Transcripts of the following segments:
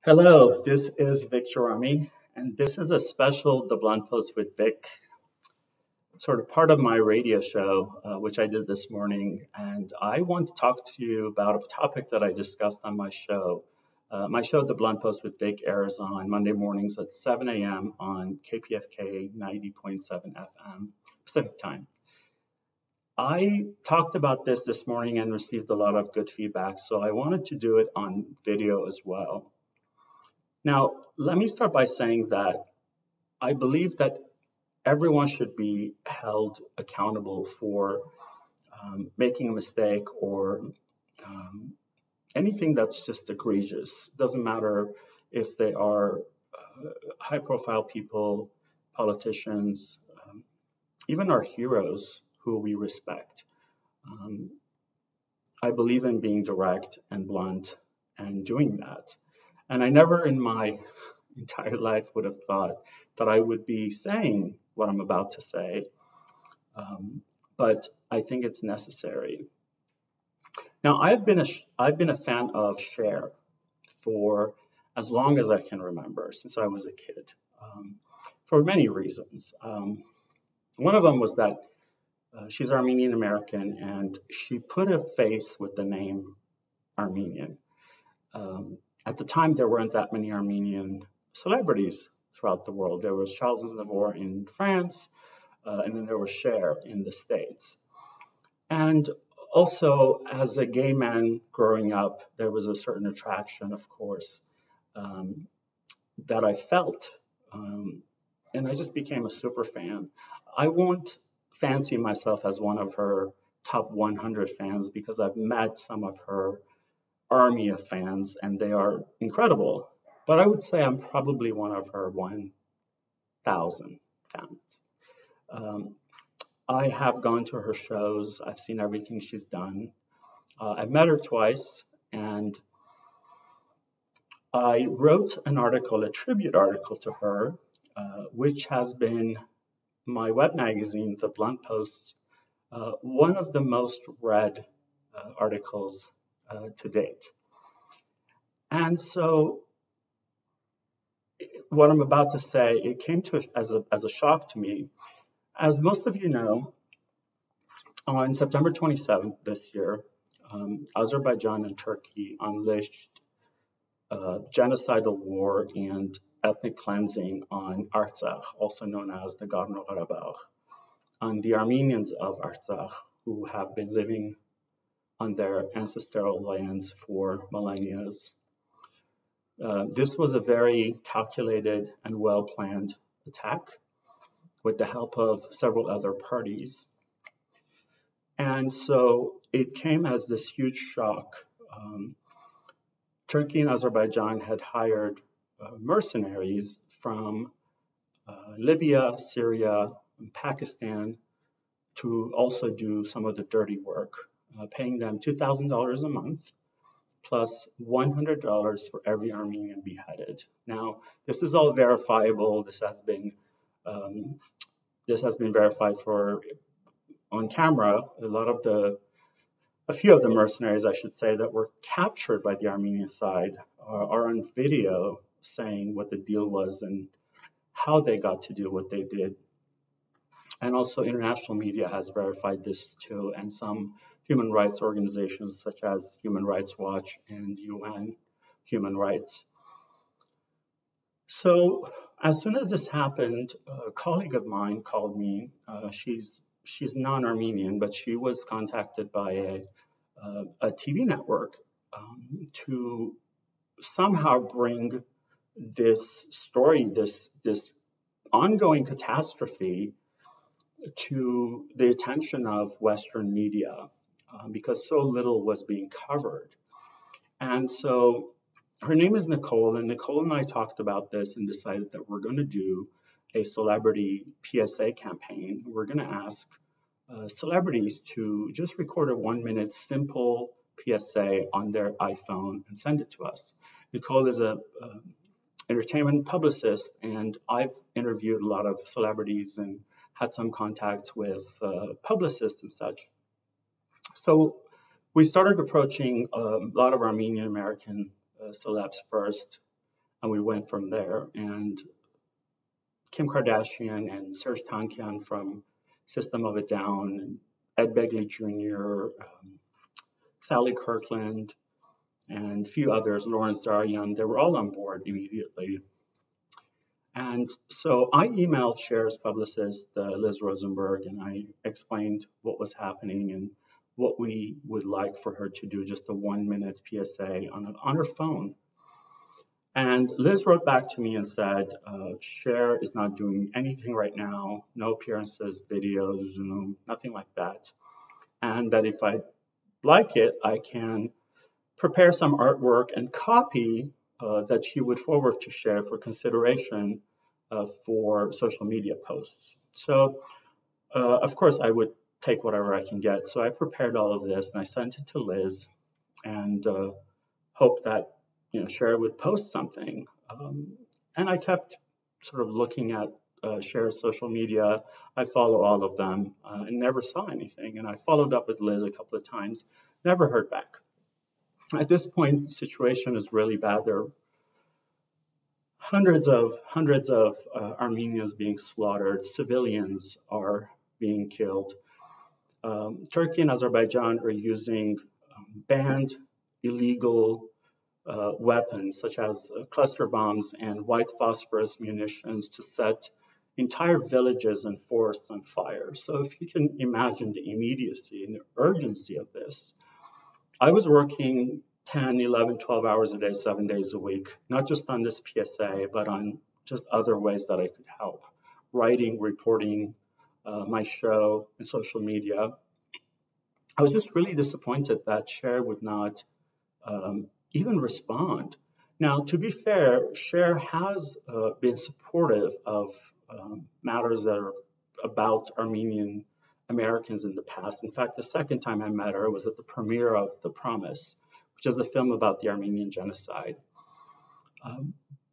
Hello, this is Vic Gerami, and this is a special The Blunt Post with Vic, sort of part of my radio show, which I did this morning. And I want to talk to you about a topic that I discussed on my show. My show, The Blunt Post with Vic, airs on Monday mornings at 7 a.m. on KPFK 90.7 FM Pacific Time. I talked about this morning and received a lot of good feedback, so I wanted to do it on video as well. Now, let me start by saying that I believe that everyone should be held accountable for making a mistake or anything that's just egregious. It doesn't matter if they are high-profile people, politicians, even our heroes who we respect. I believe in being direct and blunt and doing that. And I never in my entire life would have thought that I would be saying what I'm about to say, but I think it's necessary. Now, I've been a fan of Cher for as long as I can remember, since I was a kid, for many reasons. One of them was that she's Armenian American, and she put a face with the name Armenian. At the time, there weren't that many Armenian celebrities throughout the world. There was Chers Response in France, and then there was Cher in the States. And also, as a gay man growing up, there was a certain attraction, of course, that I felt. And I just became a super fan. I won't fancy myself as one of her top 100 fans because I've met some of her army of fans, and they are incredible. But I would say I'm probably one of her 1,000 fans. I have gone to her shows. I've seen everything she's done. I've met her twice, and I wrote an article, a tribute article to her, which has been my web magazine, The Blunt Post, one of the most read articles to date. And so what I'm about to say, it came to as a shock to me. As most of you know, on September 27th this year, Azerbaijan and Turkey unleashed genocidal war and ethnic cleansing on Artsakh, also known as Nagorno-Karabakh, on the Armenians of Artsakh, who have been living on their ancestral lands for millennia. This was a very calculated and well-planned attack with the help of several other parties. And so it came as this huge shock. Turkey and Azerbaijan had hired mercenaries from Libya, Syria, and Pakistan to also do some of the dirty work, paying them $2,000 a month plus $100 for every Armenian beheaded. Now, this is all verifiable. This has been verified for on camera. A few of the mercenaries, I should say, that were captured by the Armenian side are on video saying what the deal was and how they got to do what they did. And also international media has verified this too, and some human rights organizations such as Human Rights Watch and UN Human Rights. So as soon as this happened, a colleague of mine called me. She's non-Armenian, but she was contacted by a TV network to somehow bring this story, this ongoing catastrophe, to the attention of Western media because so little was being covered. And so her name is Nicole, and Nicole and I talked about this and decided that we're going to do a celebrity PSA campaign. We're going to ask celebrities to just record a 1-minute simple PSA on their iPhone and send it to us. Nicole is a entertainment publicist, and I've interviewed a lot of celebrities and had some contacts with publicists and such. So we started approaching a lot of Armenian American celebs first, and we went from there. And Kim Kardashian and Serj Tankian from System of a Down, and Ed Begley Jr., Sally Kirkland, and a few others, Lawrence Zarian, they were all on board immediately. And so I emailed Cher's publicist, Liz Rosenberg, and I explained what was happening and what we would like for her to do, just a 1-minute PSA on her phone. And Liz wrote back to me and said, Cher is not doing anything right now, no appearances, videos, Zoom, nothing like that. And that if I like it, I can prepare some artwork and copy that she would forward to Cher for consideration for social media posts. So, of course, I would take whatever I can get. So I prepared all of this and I sent it to Liz and hoped that Cher would post something. And I kept sort of looking at Cher's social media. I follow all of them and never saw anything. And I followed up with Liz a couple of times, never heard back. At this point, the situation is really bad. There are hundreds of Armenians being slaughtered. Civilians are being killed. Turkey and Azerbaijan are using banned, illegal weapons such as cluster bombs and white phosphorus munitions to set entire villages and forests on fire. So if you can imagine the immediacy and the urgency of this, I was working 10, 11, 12 hours a day, 7 days a week, not just on this PSA, but on just other ways that I could help. Writing, reporting, my show, and social media. I was just really disappointed that Cher would not even respond. Now, to be fair, Cher has been supportive of matters that are about Armenian Americans in the past. In fact, the second time I met her was at the premiere of The Promise, which is a film about the Armenian genocide.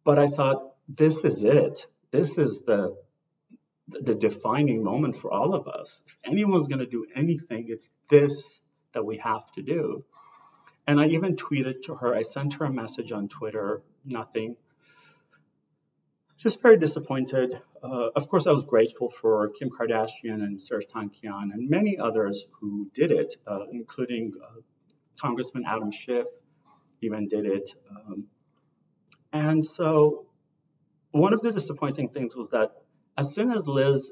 But I thought, this is it. This is the defining moment for all of us. If anyone's going to do anything, it's this that we have to do. And I even tweeted to her. I sent her a message on Twitter, nothing. Just very disappointed. Of course, I was grateful for Kim Kardashian and Serj Tankian and many others who did it, including Congressman Adam Schiff even did it. And so one of the disappointing things was that as soon as Liz,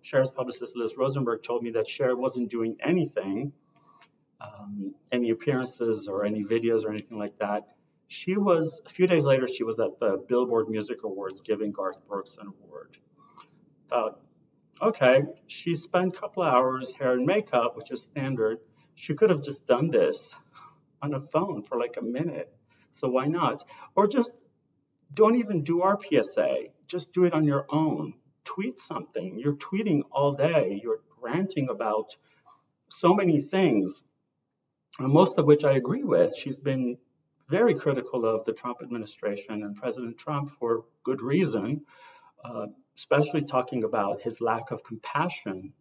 Cher's publicist Liz Rosenberg, told me that Cher wasn't doing anything, any appearances or any videos or anything like that, a few days later, she was at the Billboard Music Awards giving Garth Brooks an award. Thought, okay, she spent a couple of hours, hair and makeup, which is standard. She could have just done this on a phone for like a minute. So why not? Or just don't even do our PSA. Just do it on your own. Tweet something. You're tweeting all day. You're ranting about so many things, most of which I agree with. She's been very critical of the Trump administration and President Trump for good reason, especially talking about his lack of compassion,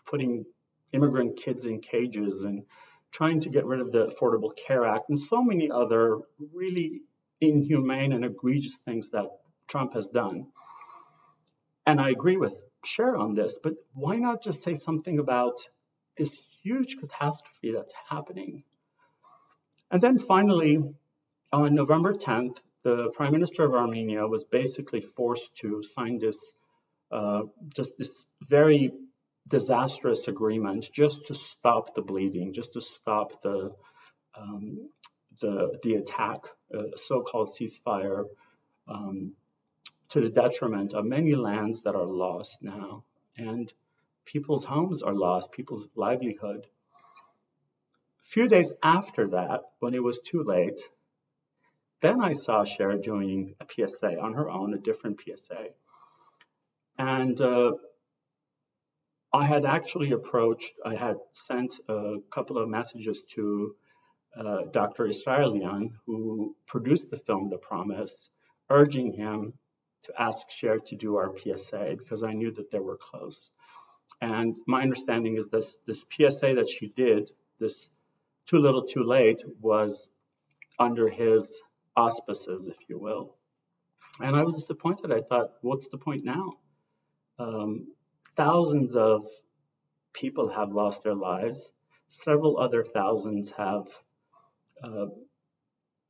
putting immigrant kids in cages and trying to get rid of the Affordable Care Act and so many other really inhumane and egregious things that Trump has done. And I agree with Cher on this, but why not just say something about this huge catastrophe that's happening? And then finally, on November 10th, the Prime Minister of Armenia was basically forced to sign this very disastrous agreement just to stop the bleeding, just to stop the attack, so-called ceasefire, to the detriment of many lands that are lost now, and people's homes are lost, people's livelihood. A few days after that, when it was too late, then I saw Cher doing a PSA on her own, a different PSA. And I had sent a couple of messages to Dr. Zarian, who produced the film The Promise, urging him to ask Cher to do our PSA because I knew that they were close. And my understanding is this PSA that she did, this Too Little Too Late, was under his auspices, if you will. And I was disappointed. I thought, what's the point now? Thousands of people have lost their lives. Several other thousands have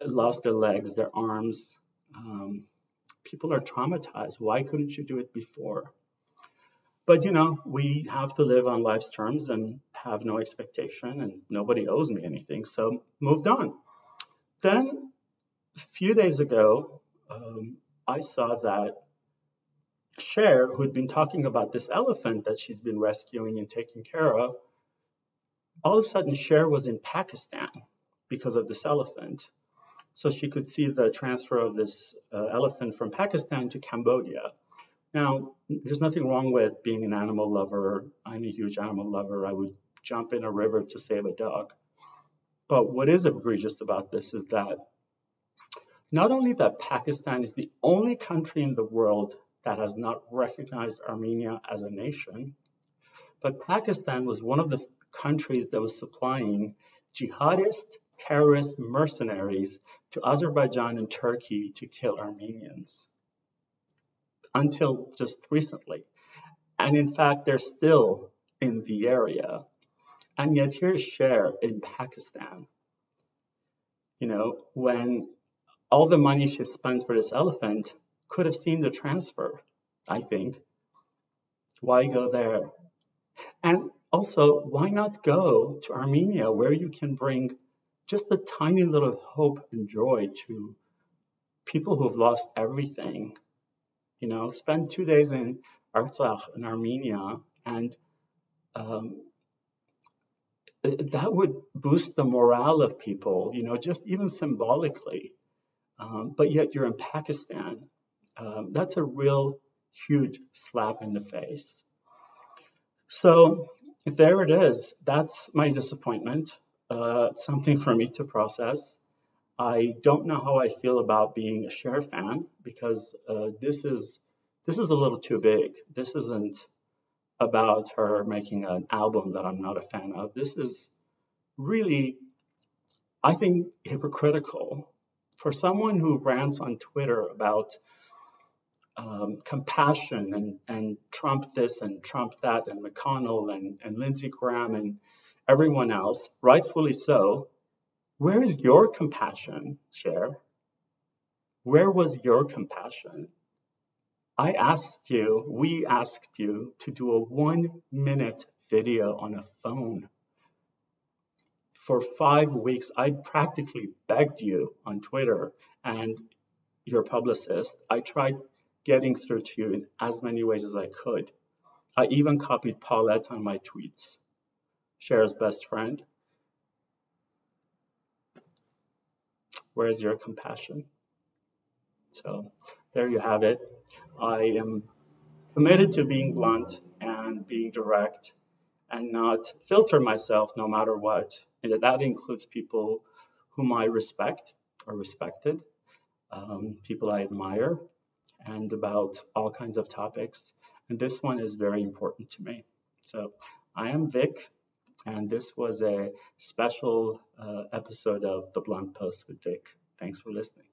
lost their legs, their arms. People are traumatized. Why couldn't you do it before? But, we have to live on life's terms and have no expectation, and nobody owes me anything, so moved on. Then, a few days ago, I saw that Cher, who'd been talking about this elephant that she's been rescuing and taking care of, all of a sudden Cher was in Pakistan because of this elephant. So she could see the transfer of this elephant from Pakistan to Cambodia. Now, there's nothing wrong with being an animal lover. I'm a huge animal lover. I would jump in a river to save a dog. But what is egregious about this is that not only that Pakistan is the only country in the world that has not recognized Armenia as a nation, but Pakistan was one of the countries that was supplying jihadist, terrorist mercenaries to Azerbaijan and Turkey to kill Armenians until just recently. And in fact, they're still in the area. And yet here's Cher in Pakistan, when all the money she spent for this elephant could have seen the transfer, I think. Why go there? And also, why not go to Armenia, where you can bring just a tiny little hope and joy to people who've lost everything? Spend 2 days in Artsakh in Armenia, and that would boost the morale of people, just even symbolically. But yet you're in Pakistan. That's a real huge slap in the face. So there it is. That's my disappointment. Something for me to process. I don't know how I feel about being a Cher fan, because this is a little too big. This isn't about her making an album that I'm not a fan of. This is really, I think, hypocritical. For someone who rants on Twitter about compassion and Trump this and Trump that and McConnell and Lindsey Graham and everyone else, rightfully so, where is your compassion, Cher? Where was your compassion? we asked you to do a 1-minute video on a phone. For 5 weeks, I practically begged you on Twitter and your publicist. I tried getting through to you in as many ways as I could. I even copied Paulette on my tweets, Cher's best friend. Where is your compassion? So there you have it. I am committed to being blunt and being direct and not filter myself no matter what. And that includes people whom I respect or respected, people I admire, and about all kinds of topics. And this one is very important to me. So I am Vic, and this was a special episode of The Blunt Post with Vic. Thanks for listening.